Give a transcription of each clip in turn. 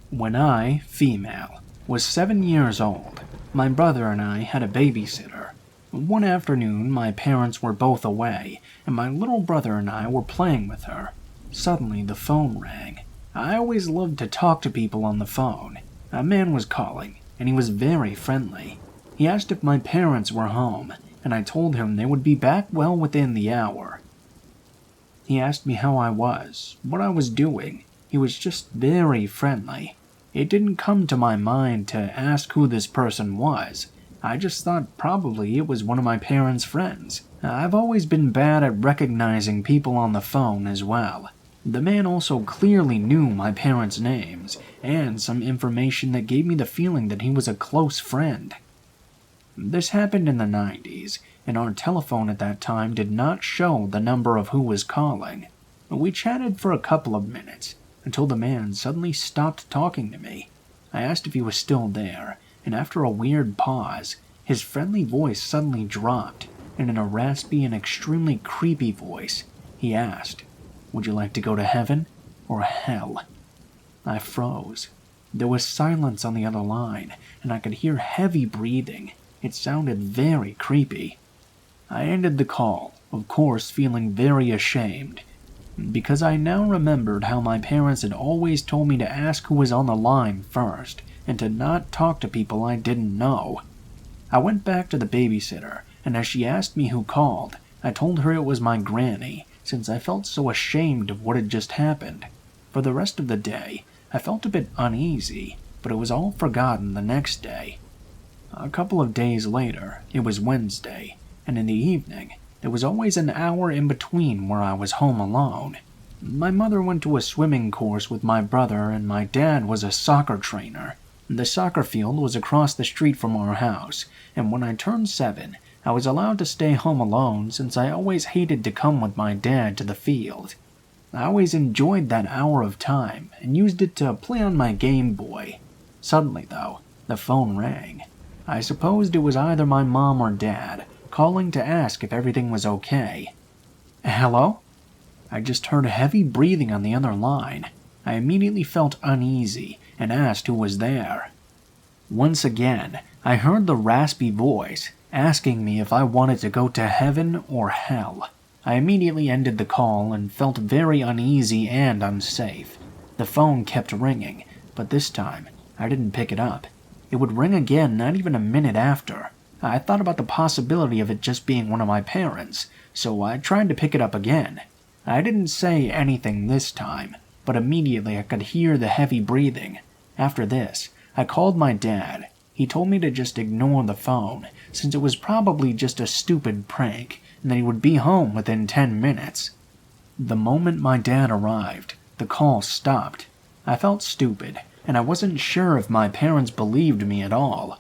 When I, female, was 7 years old, my brother and I had a babysitter. One afternoon, my parents were both away, and my little brother and I were playing with her. Suddenly, the phone rang. I always loved to talk to people on the phone. A man was calling, and he was very friendly. He asked if my parents were home, and I told him they would be back well within the hour. He asked me how I was, what I was doing. He was just very friendly. It didn't come to my mind to ask who this person was. I just thought probably it was one of my parents' friends. I've always been bad at recognizing people on the phone as well. The man also clearly knew my parents' names, and some information that gave me the feeling that he was a close friend. This happened in the 90s, and our telephone at that time did not show the number of who was calling. We chatted for a couple of minutes, until the man suddenly stopped talking to me. I asked if he was still there, and after a weird pause, his friendly voice suddenly dropped, and in a raspy and extremely creepy voice, he asked, "Would you like to go to heaven or hell?" I froze. There was silence on the other line, and I could hear heavy breathing. It sounded very creepy. I ended the call, of course feeling very ashamed, because I now remembered how my parents had always told me to ask who was on the line first, and to not talk to people I didn't know. I went back to the babysitter, and as she asked me who called, I told her it was my granny, since I felt so ashamed of what had just happened. For the rest of the day, I felt a bit uneasy, but it was all forgotten the next day. A couple of days later, it was Wednesday, and in the evening, there was always an hour in between where I was home alone. My mother went to a swimming course with my brother, and my dad was a soccer trainer. The soccer field was across the street from our house, and when I turned 7, I was allowed to stay home alone since I always hated to come with my dad to the field. I always enjoyed that hour of time and used it to play on my Game Boy. Suddenly, though, the phone rang. I supposed it was either my mom or dad, calling to ask if everything was okay. "Hello?" I just heard heavy breathing on the other line. I immediately felt uneasy and asked who was there. Once again, I heard the raspy voice asking me if I wanted to go to heaven or hell. I immediately ended the call and felt very uneasy and unsafe. The phone kept ringing, but this time I didn't pick it up. It would ring again not even a minute after. I thought about the possibility of it just being one of my parents, so I tried to pick it up again. I didn't say anything this time, but immediately I could hear the heavy breathing. After this, I called my dad. He told me to just ignore the phone, since it was probably just a stupid prank, and that he would be home within 10 minutes. The moment my dad arrived, the call stopped. I felt stupid, and I wasn't sure if my parents believed me at all.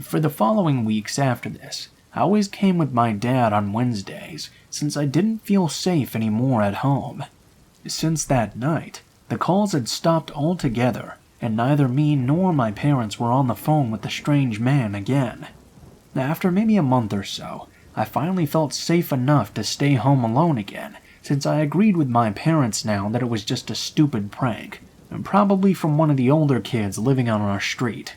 For the following weeks after this, I always came with my dad on Wednesdays, since I didn't feel safe anymore at home. Since that night, the calls had stopped altogether, and neither me nor my parents were on the phone with the strange man again. After maybe a month or so, I finally felt safe enough to stay home alone again, since I agreed with my parents now that it was just a stupid prank, and probably from one of the older kids living on our street.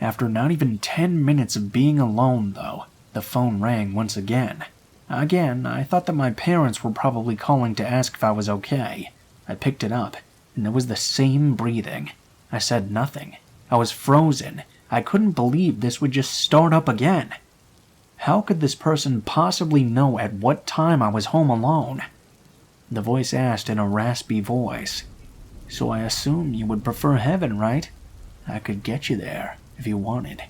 After not even 10 minutes of being alone, though, the phone rang once again. Again, I thought that my parents were probably calling to ask if I was okay. I picked it up, and there was the same breathing. I said nothing. I was frozen. I couldn't believe this would just start up again. How could this person possibly know at what time I was home alone? The voice asked in a raspy voice, "So I assume you would prefer heaven, right? I could get you there if you wanted."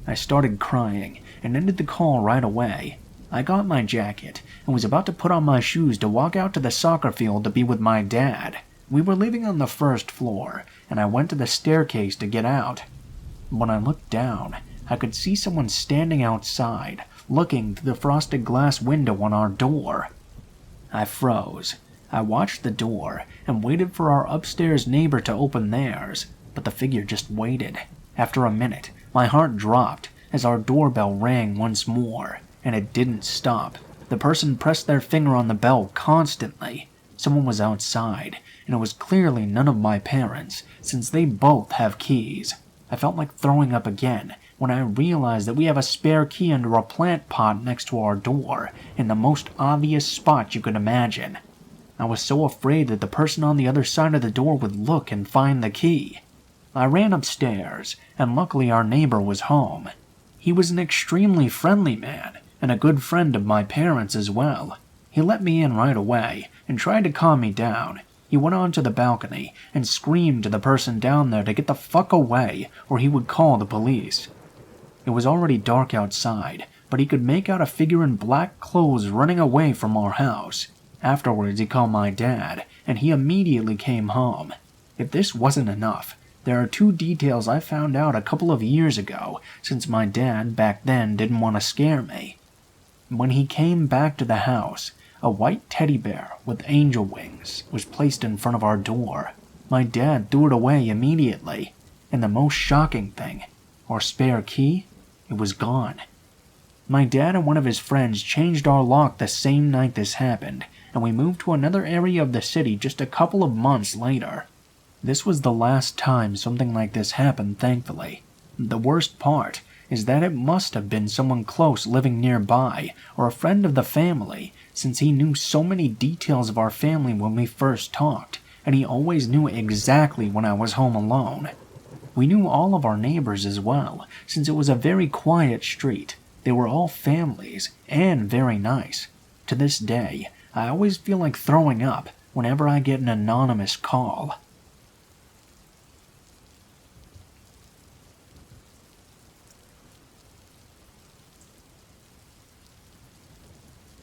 I started crying and ended the call right away. I got my jacket and was about to put on my shoes to walk out to the soccer field to be with my dad. We were living on the first floor, and I went to the staircase to get out. When I looked down, I could see someone standing outside, looking through the frosted glass window on our door. I froze. I watched the door and waited for our upstairs neighbor to open theirs, but the figure just waited. After a minute, my heart dropped as our doorbell rang once more, and it didn't stop. The person pressed their finger on the bell constantly. Someone was outside, and it was clearly none of my parents, since they both have keys. I felt like throwing up again when I realized that we have a spare key under a plant pot next to our door, in the most obvious spot you could imagine. I was so afraid that the person on the other side of the door would look and find the key. I ran upstairs, and luckily our neighbor was home. He was an extremely friendly man, and a good friend of my parents as well. He let me in right away, and tried to calm me down. He went onto the balcony, and screamed to the person down there to get the fuck away, or he would call the police. It was already dark outside, but he could make out a figure in black clothes running away from our house. Afterwards he called my dad, and he immediately came home. If this wasn't enough, there are 2 details I found out a couple of years ago, since my dad back then didn't want to scare me. When he came back to the house, a white teddy bear with angel wings was placed in front of our door. My dad threw it away immediately, and the most shocking thing, our spare key, it was gone. My dad and one of his friends changed our lock the same night this happened, and we moved to another area of the city just a couple of months later. This was the last time something like this happened, thankfully. The worst part is that it must have been someone close living nearby, or a friend of the family, since he knew so many details of our family when we first talked, and he always knew exactly when I was home alone. We knew all of our neighbors as well, since it was a very quiet street. They were all families, and very nice. To this day, I always feel like throwing up whenever I get an anonymous call.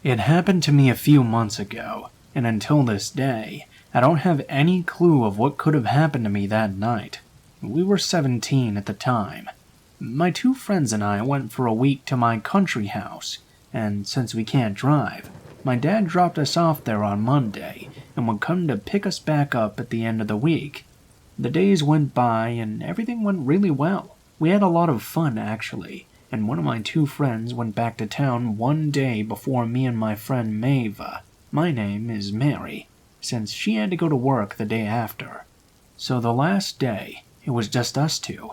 It happened to me a few months ago, and until this day, I don't have any clue of what could have happened to me that night. We were 17 at the time. My 2 friends and I went for a week to my country house, and since we can't drive, my dad dropped us off there on Monday and would come to pick us back up at the end of the week. The days went by and everything went really well. We had a lot of fun, actually, and one of my 2 friends went back to town one day before me and my friend Mava. My name is Mary, since she had to go to work the day after. So the last day, it was just us 2.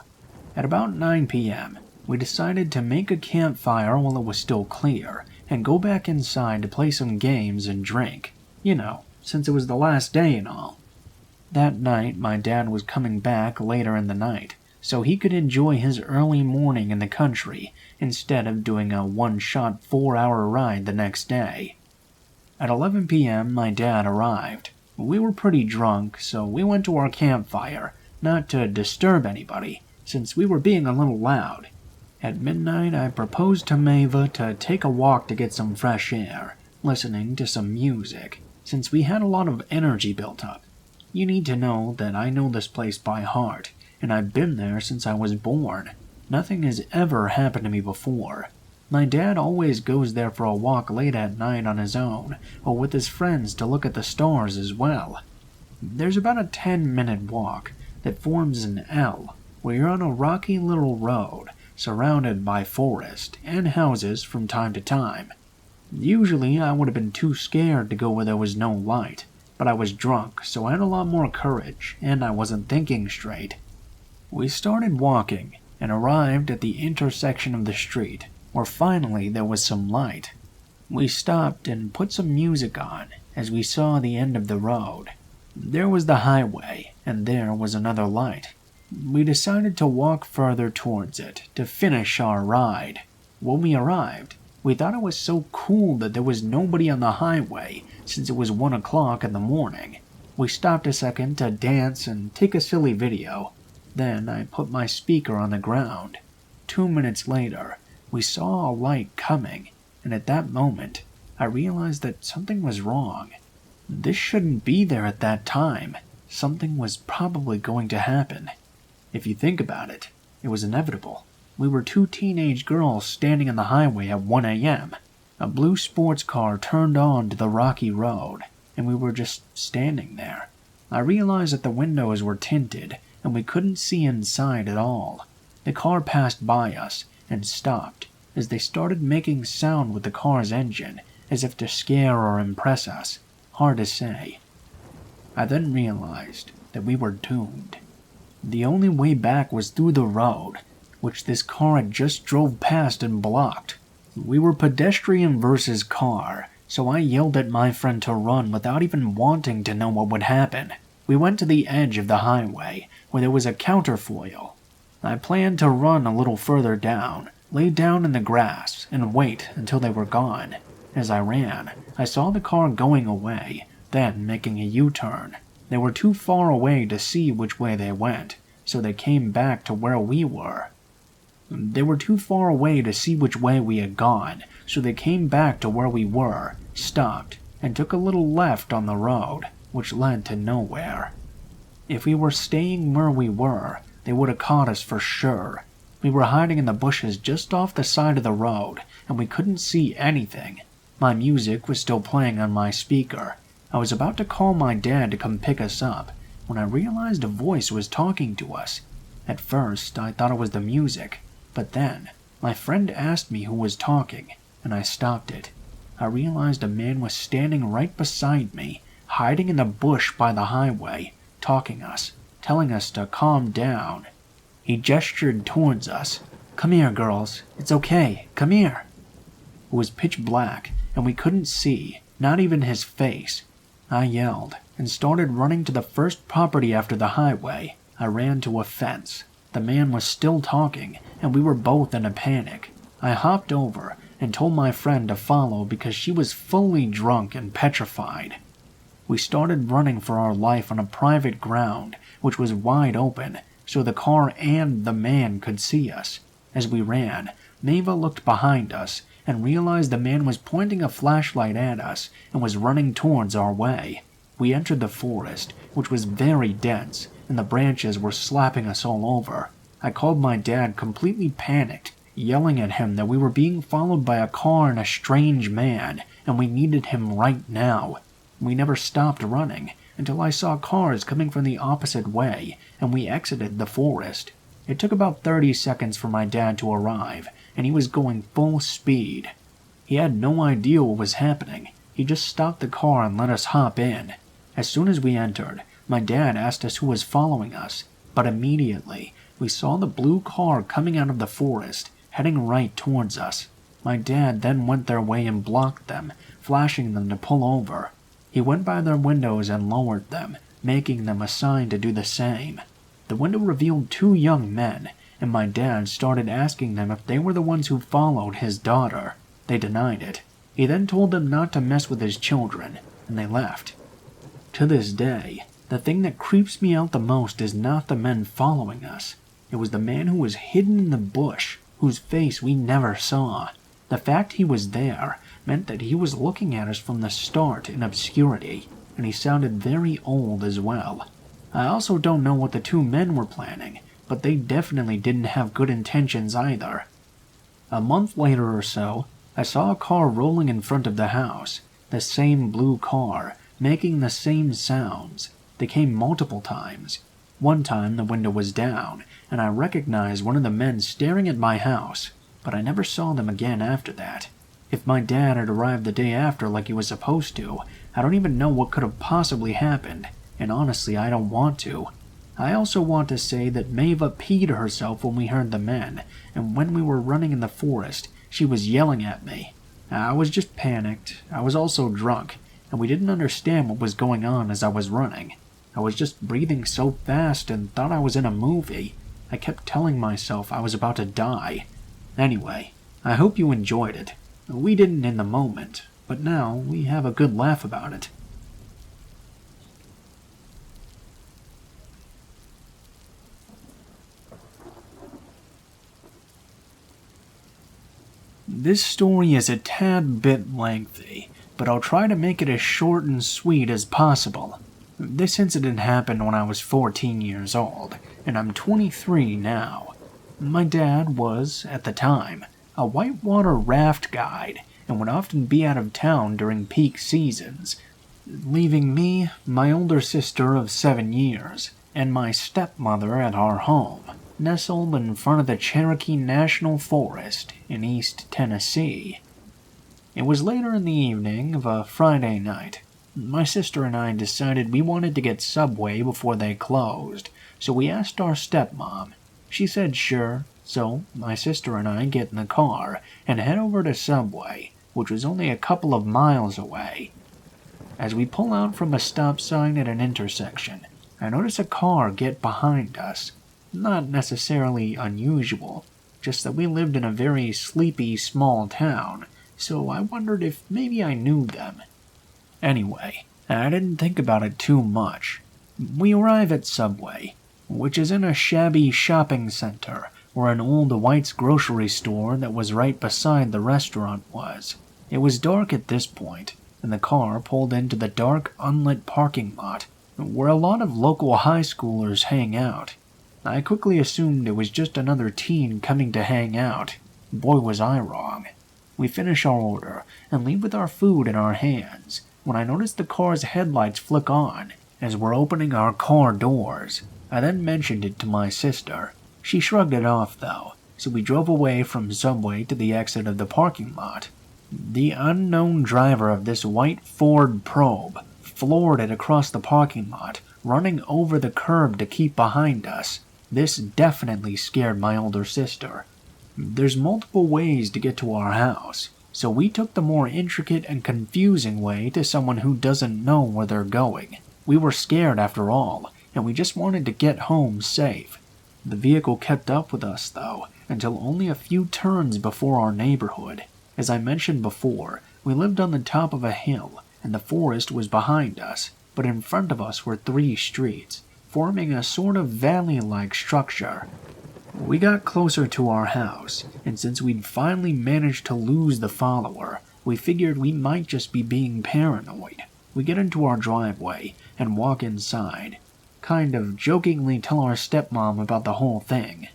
At about 9 p.m., we decided to make a campfire while it was still clear, and go back inside to play some games and drink. You know, since it was the last day and all. That night, my dad was coming back later in the night, so he could enjoy his early morning in the country, instead of doing a one-shot 4-hour ride the next day. At 11 p.m., my dad arrived. We were pretty drunk, so we went to our campfire, not to disturb anybody, since we were being a little loud. At midnight, I proposed to Mava to take a walk to get some fresh air, listening to some music, since we had a lot of energy built up. You need to know that I know this place by heart, and I've been there since I was born. Nothing has ever happened to me before. My dad always goes there for a walk late at night on his own, or with his friends to look at the stars as well. There's about a 10-minute walk that forms an L, where you're on a rocky little road, surrounded by forest and houses from time to time. Usually I would have been too scared to go where there was no light, but I was drunk, so I had a lot more courage, and I wasn't thinking straight. We started walking, and arrived at the intersection of the street, where finally there was some light. We stopped and put some music on, as we saw the end of the road. There was the highway, and there was another light. We decided to walk further towards it, to finish our ride. When we arrived, we thought it was so cool that there was nobody on the highway, since it was 1 o'clock in the morning. We stopped a second to dance and take a silly video. Then I put my speaker on the ground. 2 minutes later, we saw a light coming, and at that moment, I realized that something was wrong. This shouldn't be there at that time. Something was probably going to happen. If you think about it, it was inevitable. We were 2 teenage girls standing on the highway at 1 a.m. A blue sports car turned on to the rocky road, and we were just standing there. I realized that the windows were tinted, and we couldn't see inside at all. The car passed by us and stopped as they started making sound with the car's engine, as if to scare or impress us. Hard to say. I then realized that we were doomed. The only way back was through the road, which this car had just drove past and blocked. We were pedestrian versus car, so I yelled at my friend to run without even wanting to know what would happen. We went to the edge of the highway, where there was a counterfoil. I planned to run a little further down, lay down in the grass, and wait until they were gone. As I ran, I saw the car going away, then making a U-turn. They were too far away to see which way they went, so they came back to where we were. They were too far away to see which way we had gone, so they came back to where we were, stopped, and took a little left on the road, which led to nowhere. If we were staying where we were, they would have caught us for sure. We were hiding in the bushes just off the side of the road, and we couldn't see anything. My music was still playing on my speaker. I was about to call my dad to come pick us up, when I realized a voice was talking to us. At first, I thought it was the music, but then, my friend asked me who was talking, and I stopped it. I realized a man was standing right beside me, hiding in the bush by the highway, talking us, telling us to calm down. He gestured towards us. "Come here, girls. It's okay. Come here." It was pitch black, and we couldn't see, not even his face. I yelled, and started running to the first property after the highway. I ran to a fence. The man was still talking, and we were both in a panic. I hopped over and told my friend to follow because she was fully drunk and petrified. We started running for our life on a private ground, which was wide open, so the car and the man could see us. As we ran, Maeva looked behind us and realized the man was pointing a flashlight at us and was running towards our way. We entered the forest, which was very dense, and the branches were slapping us all over. I called my dad, completely panicked, yelling at him that we were being followed by a car and a strange man, and we needed him right now. We never stopped running until I saw cars coming from the opposite way, and we exited the forest. It took about 30 seconds for my dad to arrive, and he was going full speed. He had no idea what was happening. He just stopped the car and let us hop in. As soon as we entered, my dad asked us who was following us, but immediately we saw the blue car coming out of the forest, heading right towards us. My dad then went their way and blocked them, flashing them to pull over. He went by their windows and lowered them, making them a sign to do the same. The window revealed 2 young men, and my dad started asking them if they were the ones who followed his daughter. They denied it. He then told them not to mess with his children, and they left. To this day, the thing that creeps me out the most is not the men following us. It was the man who was hidden in the bush, whose face we never saw. The fact he was there meant that he was looking at us from the start in obscurity, and he sounded very old as well. I also don't know what the 2 men were planning, but they definitely didn't have good intentions either. A month later or so, I saw a car rolling in front of the house, the same blue car, making the same sounds. They came multiple times. One time the window was down, and I recognized one of the men staring at my house, but I never saw them again after that. If my dad had arrived the day after like he was supposed to, I don't even know what could have possibly happened, and honestly I don't want to. I also want to say that Maeva peed herself when we heard the men, and when we were running in the forest, she was yelling at me. I was just panicked. I was also drunk, and we didn't understand what was going on as I was running. I was just breathing so fast and thought I was in a movie. I kept telling myself I was about to die. Anyway, I hope you enjoyed it. We didn't in the moment, but now we have a good laugh about it. This story is a tad bit lengthy, but I'll try to make it as short and sweet as possible. This incident happened when I was 14 years old, and I'm 23 now. My dad was, at the time, a whitewater raft guide and would often be out of town during peak seasons, leaving me, my older sister of 7 years, and my stepmother at our home, nestled in front of the Cherokee National Forest in East Tennessee. It was later in the evening of a Friday night. My sister and I decided we wanted to get Subway before they closed, so we asked our stepmom. She said sure, so my sister and I get in the car and head over to Subway, which was only a couple of miles away. As we pull out from a stop sign at an intersection, I notice a car get behind us. Not necessarily unusual, just that we lived in a very sleepy small town, so I wondered if maybe I knew them. Anyway, I didn't think about it too much. We arrive at Subway, which is in a shabby shopping center where an old White's grocery store that was right beside the restaurant was. It was dark at this point, and the car pulled into the dark, unlit parking lot where a lot of local high schoolers hang out. I quickly assumed it was just another teen coming to hang out. Boy, was I wrong. We finish our order and leave with our food in our hands when I notice the car's headlights flick on as we're opening our car doors. I then mentioned it to my sister. She shrugged it off though, so we drove away from Subway to the exit of the parking lot. The unknown driver of this white Ford Probe floored it across the parking lot, running over the curb to keep behind us. This definitely scared my older sister. There's multiple ways to get to our house, so we took the more intricate and confusing way to someone who doesn't know where they're going. We were scared after all, and we just wanted to get home safe. The vehicle kept up with us though, until only a few turns before our neighborhood. As I mentioned before, we lived on the top of a hill, and the forest was behind us, but in front of us were 3 streets, forming a sort of valley-like structure. We got closer to our house, and since we'd finally managed to lose the follower, we figured we might just be being paranoid. We get into our driveway and walk inside, kind of jokingly tell our stepmom about the whole thing.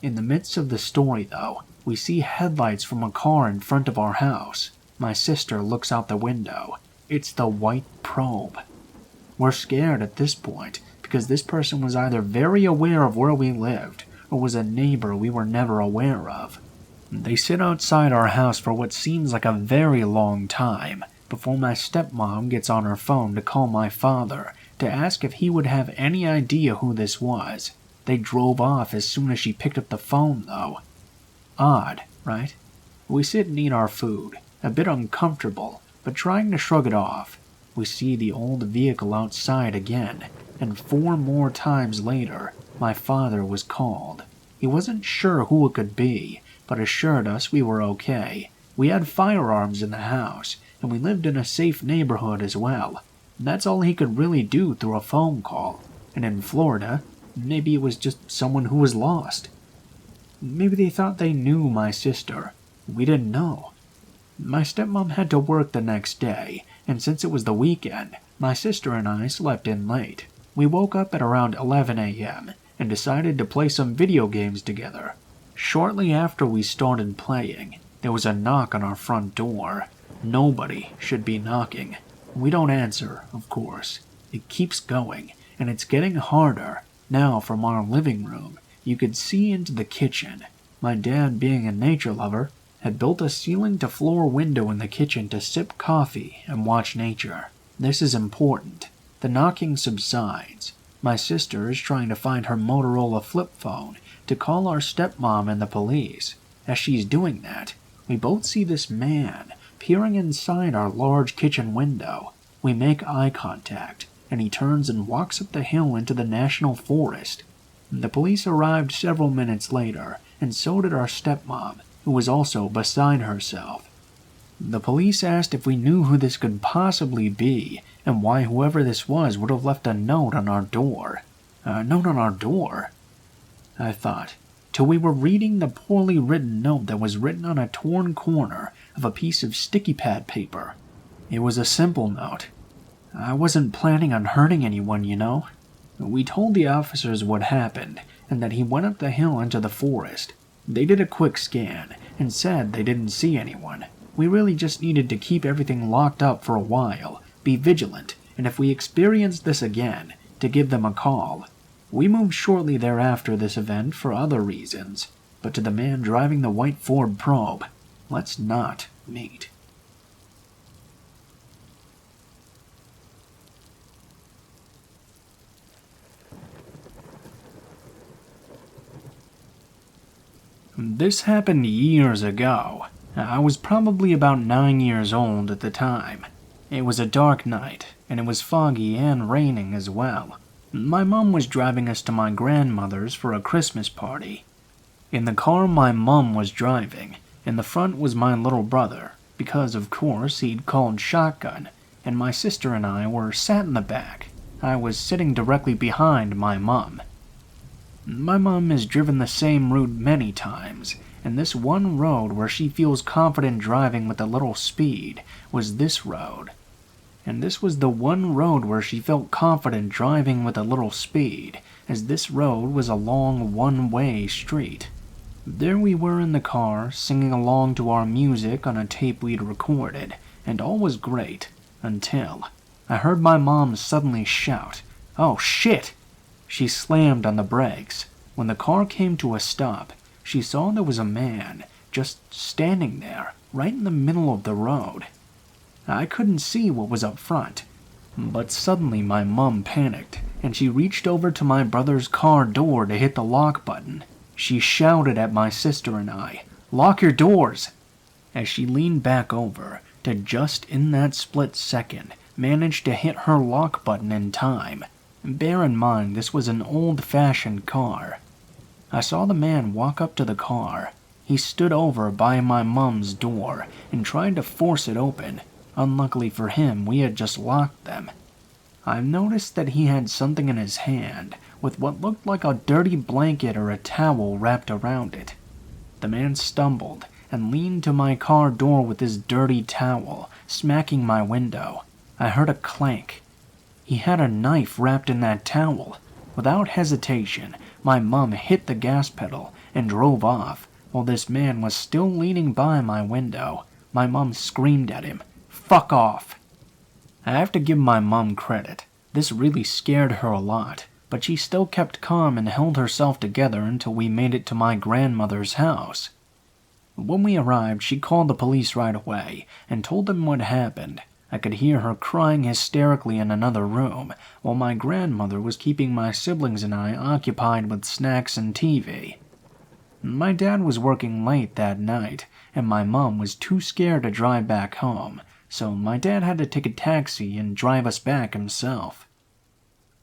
In the midst of the story though, we see headlights from a car in front of our house. My sister looks out the window. It's the white Probe. We're scared at this point because this person was either very aware of where we lived or was a neighbor we were never aware of. They sit outside our house for what seems like a very long time before my stepmom gets on her phone to call my father to ask if he would have any idea who this was. They drove off as soon as she picked up the phone though. Odd, right? We sit and eat our food, a bit uncomfortable, but trying to shrug it off. We see the old vehicle outside again, and 4 more times later, my father was called. He wasn't sure who it could be, but assured us we were okay. We had firearms in the house, and we lived in a safe neighborhood as well. That's all he could really do through a phone call. And in Florida, maybe it was just someone who was lost. Maybe they thought they knew my sister. We didn't know. My stepmom had to work the next day, and since it was the weekend, my sister and I slept in late. We woke up at around 11 a.m. and decided to play some video games together. Shortly after we started playing, there was a knock on our front door. Nobody should be knocking. We don't answer, of course. It keeps going, and it's getting harder. Now from our living room, you could see into the kitchen. My dad, being a nature lover, had built a ceiling-to-floor window in the kitchen to sip coffee and watch nature. This is important. The knocking subsides. My sister is trying to find her Motorola flip phone to call our stepmom and the police. As she's doing that, we both see this man peering inside our large kitchen window. We make eye contact, and he turns and walks up the hill into the national forest. The police arrived several minutes later, and so did our stepmom, who was also beside herself. The police asked if we knew who this could possibly be, and why whoever this was would have left a note on our door. A note on our door? I thought, till we were reading the poorly written note that was written on a torn corner of a piece of sticky pad paper. It was a simple note. I wasn't planning on hurting anyone, you know. We told the officers what happened, and that he went up the hill into the forest. They did a quick scan, and said they didn't see anyone. We really just needed to keep everything locked up for a while, be vigilant, and if we experienced this again, to give them a call. We moved shortly thereafter this event for other reasons, but to the man driving the white Ford Probe, let's not meet. This happened years ago. I was probably about 9 years old at the time. It was a dark night, and it was foggy and raining as well. My mom was driving us to my grandmother's for a Christmas party. In the car my mom was driving, in the front was my little brother, because of course he'd called shotgun, and my sister and I were sat in the back. I was sitting directly behind my mom. My mom has driven the same route many times, and this one road where she feels confident driving with a little speed was this road. And this was the one road where she felt confident driving with a little speed, as this road was a long one-way street. There we were in the car, singing along to our music on a tape we'd recorded, and all was great, until I heard my mom suddenly shout, "Oh shit!" She slammed on the brakes. When the car came to a stop, she saw there was a man just standing there, right in the middle of the road. I couldn't see what was up front, but suddenly my mom panicked, and she reached over to my brother's car door to hit the lock button. She shouted at my sister and I, "Lock your doors!" as she leaned back over to just in that split second manage to hit her lock button in time. Bear in mind, this was an old-fashioned car. I saw the man walk up to the car. He stood over by my mom's door and tried to force it open. Unluckily for him, we had just locked them. I noticed that he had something in his hand with what looked like a dirty blanket or a towel wrapped around it. The man stumbled and leaned to my car door with his dirty towel, smacking my window. I heard a clank. He had a knife wrapped in that towel. Without hesitation, my mom hit the gas pedal and drove off, while this man was still leaning by my window. My mom screamed at him, "Fuck off!" I have to give my mom credit. This really scared her a lot, but she still kept calm and held herself together until we made it to my grandmother's house. When we arrived, she called the police right away and told them what happened. I could hear her crying hysterically in another room, while my grandmother was keeping my siblings and I occupied with snacks and TV. My dad was working late that night, and my mom was too scared to drive back home, so my dad had to take a taxi and drive us back himself.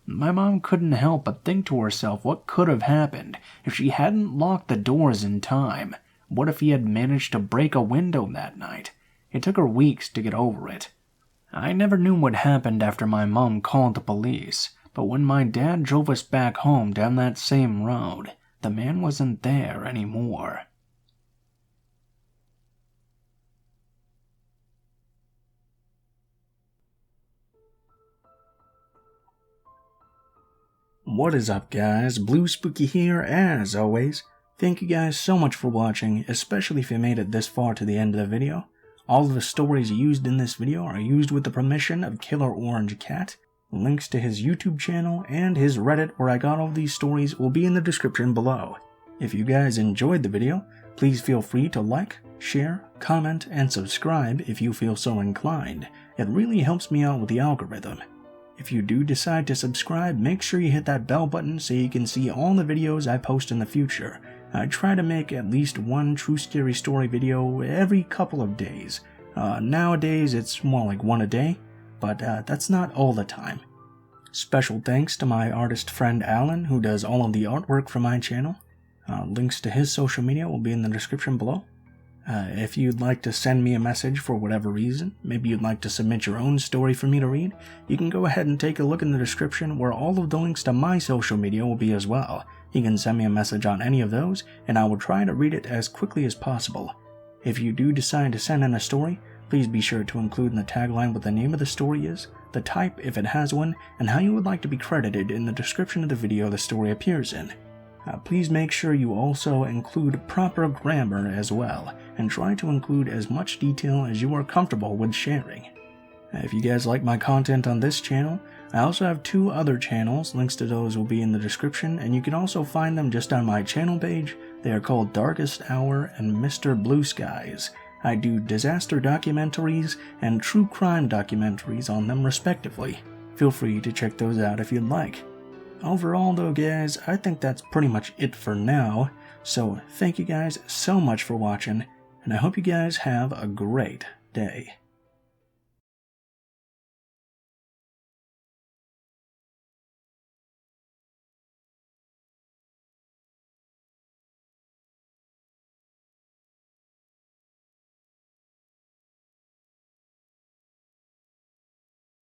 My mom couldn't help but think to herself what could have happened if she hadn't locked the doors in time. What if he had managed to break a window that night? It took her weeks to get over it. I never knew what happened after my mom called the police, but when my dad drove us back home down that same road, the man wasn't there anymore. What is up, guys? Blue Spooky here, as always. Thank you guys so much for watching, especially if you made it this far to the end of the video. All of the stories used in this video are used with the permission of Killer Orange Cat. Links to his YouTube channel and his Reddit where I got all these stories will be in the description below. If you guys enjoyed the video, please feel free to like, share, comment, and subscribe if you feel so inclined. It really helps me out with the algorithm. If you do decide to subscribe, make sure you hit that bell button so you can see all the videos I post in the future. I try to make at least one true scary story video every couple of days. Nowadays it's more like one a day, but that's not all the time. Special thanks to my artist friend Alan, who does all of the artwork for my channel. Links to his social media will be in the description below. If you'd like to send me a message for whatever reason, maybe you'd like to submit your own story for me to read, you can go ahead and take a look in the description where all of the links to my social media will be as well. You can send me a message on any of those, and I will try to read it as quickly as possible. If you do decide to send in a story, please be sure to include in the tagline what the name of the story is, the type if it has one, and how you would like to be credited in the description of the video the story appears in. Please make sure you also include proper grammar as well, and try to include as much detail as you are comfortable with sharing. If you guys like my content on this channel, I also have two other channels. Links to those will be in the description, and you can also find them just on my channel page. They are called Darkest Hour and Mr. Blue Skies. I do disaster documentaries and true crime documentaries on them respectively. Feel free to check those out if you'd like. Overall though guys, I think that's pretty much it for now, So thank you guys so much for watching, and I hope you guys have a great day.